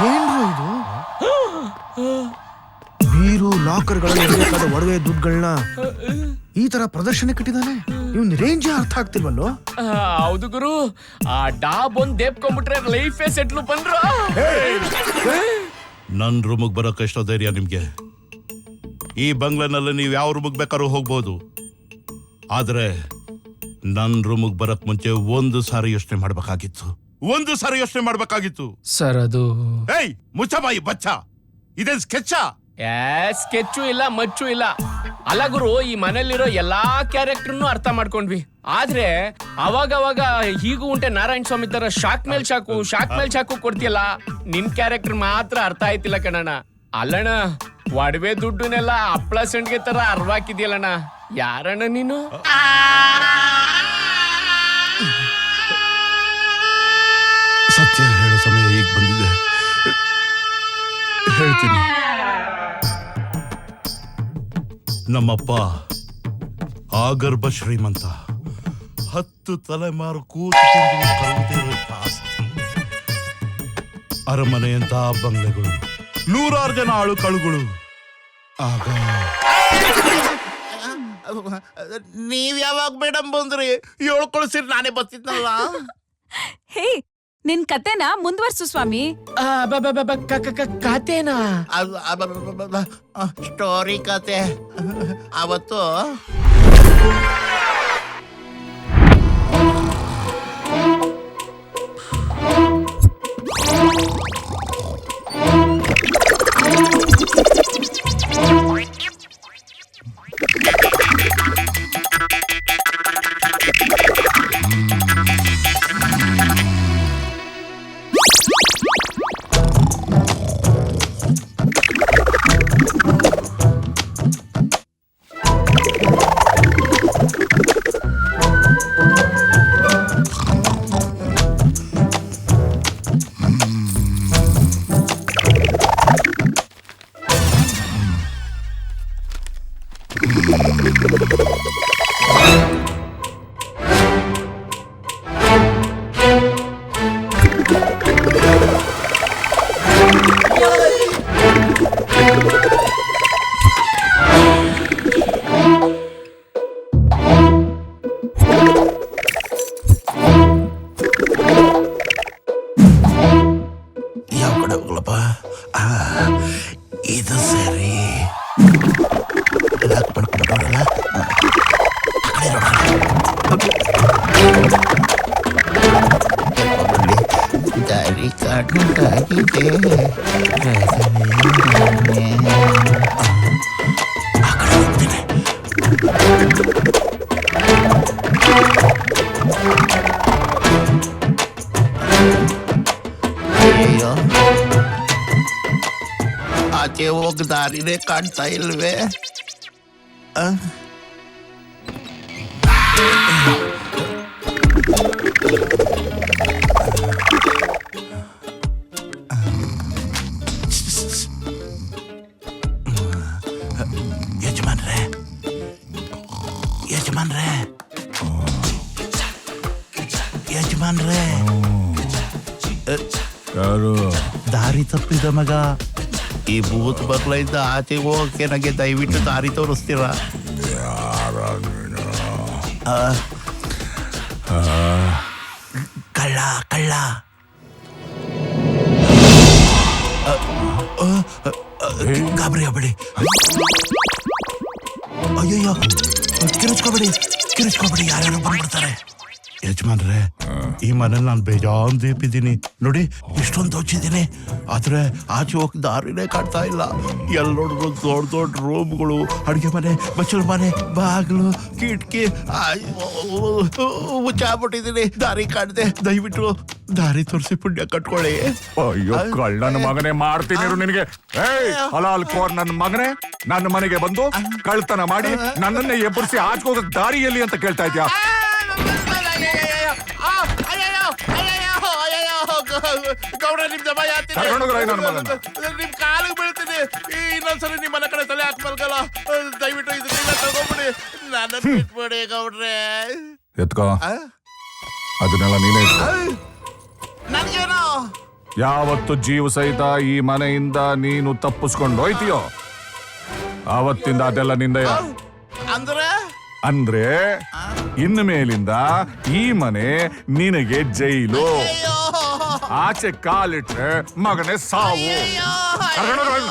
ಏನ್ರು ಇದು? ಬೀರು ಲಾಕರ್ಗಳಲ್ಲಿ ಇರಬೇಕಾದ ಒಡವೆ ದುಡ್ಡುಗಳನ್ನ ಈ ತರ ಪ್ರದರ್ಶನ ಕಟ್ಟಿದಾನೆ. ಇವನ್ ರೇಂಜ್ ಅರ್ಥ ಆಗ್ತಿಲ್ವಲ್ಲೋ. ಹೌದು ಗುರು, ಆ ಡಾಬ್ ಒಂದ್ ದೇಪ್ಕೊಂಡ್ಬಿಟ್ರೆ ಲೈಫೇ ಸೆಟ್ಲು ಬಂದ್ರು. ನನ್ ರೂಮಿಗೆ ಬರೋಕೆ ಎಷ್ಟೋ ಧೈರ್ಯ ನಿಮ್ಗೆ? ಈ ಬಂಗ್ಲೆನಲ್ಲಿ ನೀವು ಯಾವ ರೂಮಿಗೆ ಬೇಕಾದ್ರೂ ಹೋಗ್ಬೋದು, ಆದ್ರೆ ನನ್ ರೂಮಿಗೆ ಬರಕ್ ಮುಂಚೆ ಒಂದು ಸಾರಿ ಯೋಚನೆ ಮಾಡ್ಬೇಕಾಗಿತ್ತು. ಸರ್ ಅದು ಏಯ್ ಮುಚ್ಚಬಾಯಿ ಬಚ್ಚ, ಇದೇನ್ ಸ್ಕೆಚ್ಚಾ? ಸ್ಕೆಚ್ಚು ಇಲ್ಲ ಮಚ್ಚು ಇಲ್ಲ. ಅಲ್ಲ ಗುರು, ಈ ಮನೇಲಿರೋ ಎಲ್ಲಾ ಕ್ಯಾರೆಕ್ಟರ್ನು ಅರ್ಥ ಮಾಡ್ಕೊಂಡ್ವಿ. ಆದ್ರೆ ಅವಾಗ ಹೀಗೂ ಉಂಟೆ ನಾರಾಯಣ ಸ್ವಾಮಿ ತರ ಶಾಕ್ ಮೇಲ್ ಶಾಕು ಕೊಡ್ತಿಯಲ್ಲ, ನಿನ್ ಕ್ಯಾರೆಕ್ಟರ್ ಮಾತ್ರ ಅರ್ಥ ಆಯ್ತಿಲ್ಲ ಕಣಣ್ಣ. ಅಲ್ಲಣ್ಣ, ಒಡವೆ ದುಡ್ಡುನೆಲ್ಲ ಹಪ್ಳ ಸಂಡ್ಗೆ ತರ ಅರ್ವಾಕಿದ್ಯಲ್ಲಣ್ಣ. ಯಾರಣ್ಣ ನೀನು? ಸತ್ಯ ಹೇಳೋ ಸಮಯ ಈಗ ಬಂದಿದೆ, ಹೇಳ್ತೀನಿ. ನಮ್ಮಪ್ಪ ಆಗರ್ಭ ಶ್ರೀಮಂತ, 10 ತಲೆಮಾರು ಕೂತು ಅರಮನೆಯಂತ ಬಂಗ್ಲೆಗಳು, 100 ಜನ ಆಳು ಕಳುಗಳು. ಆಗ ನೀವ್ ಯಾವಾಗ ಮೇಡಮ್ ಬಂದ್ರಿ? ಹೇಳ್ಕೊಳ್ಸಿರಿ, ನಾನೇ ಬರ್ತಿದ್ನಲ್ಲ. ಹೇ, ನಿನ್ ಕತೆನ ಮುಂದುವರ್ಸು ಸ್ವಾಮಿ. ಕತೆನಾ? ಸ್ಟೋರಿ ಕತೆ. ಅವತ್ತು ಯಾವ ಕಡೆ ಹೋಗ್ಲಪ್ಪ? ಇದು ಸರಿ. ದಾರಿ ಕಾಟುಂಟಾಗಿದೆ. ಅಯ್ಯೋ, ಆಚೆ ಹೋಗ ದಾರಿನೇ ಕಾಣ್ತಾ ಇಲ್ವೇ? ಯಜಮಾನ್ರೆ, ಯಾರು? ದಾರಿ ತಪ್ಪಿದ ಮಗ. ಈ ಭೂತ್ ಬಗ್ಲಿಂದ ಆಚೆ ಹೋಗಕ್ಕೆ ನನಗೆ ದಯವಿಟ್ಟು ದಾರಿ ತೋರಿಸ್ತೀರಾ? ಕಳ್ಳ ಕಳ್ಳ. ಗಾಬರಿ ಆಗ್ಬೇಡಿ. ಅಯ್ಯಯ್ಯೋ, ಕಿರಿಚ್ಕೋಬೇಡಿ, ಯಾರ್ಯಾರು ಬಂದ್ಬಿಡ್ತಾರೆ. ಯಜಮಾನ್ರೆ, ಈ ಮನೇಲಿ ನಾನು ಬೇಜಾನ್ ದೀಪಿದ್ದೀನಿ ನೋಡಿ. ಇಷ್ಟೊಂದು ದೋಚಿದ್ದೀನಿ, ಆದ್ರೆ ಆಚೆ ಹೋಗಿ ದಾರಿನೇ ಕಾಣ್ತಾ ಇಲ್ಲ. ಎಲ್ಲ ನೋಡಿದ್ರು ದೊಡ್ಡ ರೂಮ್ಗಳು, ಅಡುಗೆ ಮನೆ, ಬಚ್ಚಲ ಮನೆ, ಬಾಗಿಲು, ಕಿಟಕಿ ಮುಚ್ಚಾಬಿಟ್ಟಿದ್ದೀನಿ. ದಾರಿ ಕಾಣದೆ, ದಯವಿಟ್ಟು ದಾರಿ ತೋರಿಸಿ ಪುಣ್ಯ ಕಟ್ಕೊಳ್ಳಿ. ಅಯ್ಯೋ ಕಳ್ಳನ ಮಗನೇ, ಮಾಡ್ತೀನಿ ನಿನಗೆ. ಹಲಾಲ್ ಕೋರ್ ನನ್ನ ಮಗನೇ, ನನ್ನ ಮನೆಗೆ ಬಂದು ಕಳ್ತನ ಮಾಡಿ ನನ್ನನ್ನೇ ಎಬ್ಬರಿಸಿ ಆಚೆ ದಾರಿ ಎಲ್ಲಿ ಅಂತ ಕೇಳ್ತಾ ಇದ್ಯಾ? ಗೌಡ, ನಿಮ್ ಜಮ ನಿಮ್ ಕಾಲಿಗೆ ಬೀಳ್ತೀನಿ. ಇನ್ನೊಂದ್ಸರಿ ನಿಮ್ ಮನೆ ಕಡೆ ತಲೆ ಹಾಕಿ ಮಲ್ಗಲ್ಲ. ದಯವಿಟ್ಟು ಇದನ್ನ ತಗೋಬಿಡಿ, ನನ್ನ ಬಿಟ್ಬಿಡಿ ಗೌಡ್ರೆ. ಎತ್ಕೋ. ಅದನ್ನೆಲ್ಲ ನೀನೇ ಇಟ್ಕೋ. ನನ್ಗೇನೋ ಯಾವತ್ತು ಜೀವ ಸಹಿತ ಈ ಮನೆಯಿಂದ ನೀನು ತಪ್ಪಿಸ್ಕೊಂಡು ಹೋಯ್ತೀಯೋ ಆವತ್ತಿಂದ ಅದೆಲ್ಲ ನಿಂದೆಯ. ಅಂದ್ರೆ ಅಂದ್ರೆ ಇನ್ನು ಮೇಲಿಂದ ಈ ಮನೆ ನಿನಗೆ ಜೈಲು. ಆಚೆ ಕಾಲಿಟ್ರೆ ಮಗನೇ ಸಾವು. ಕರ್ಕೊಂಡ್ ಹೋಗು ಅವ್ಳ್ನ.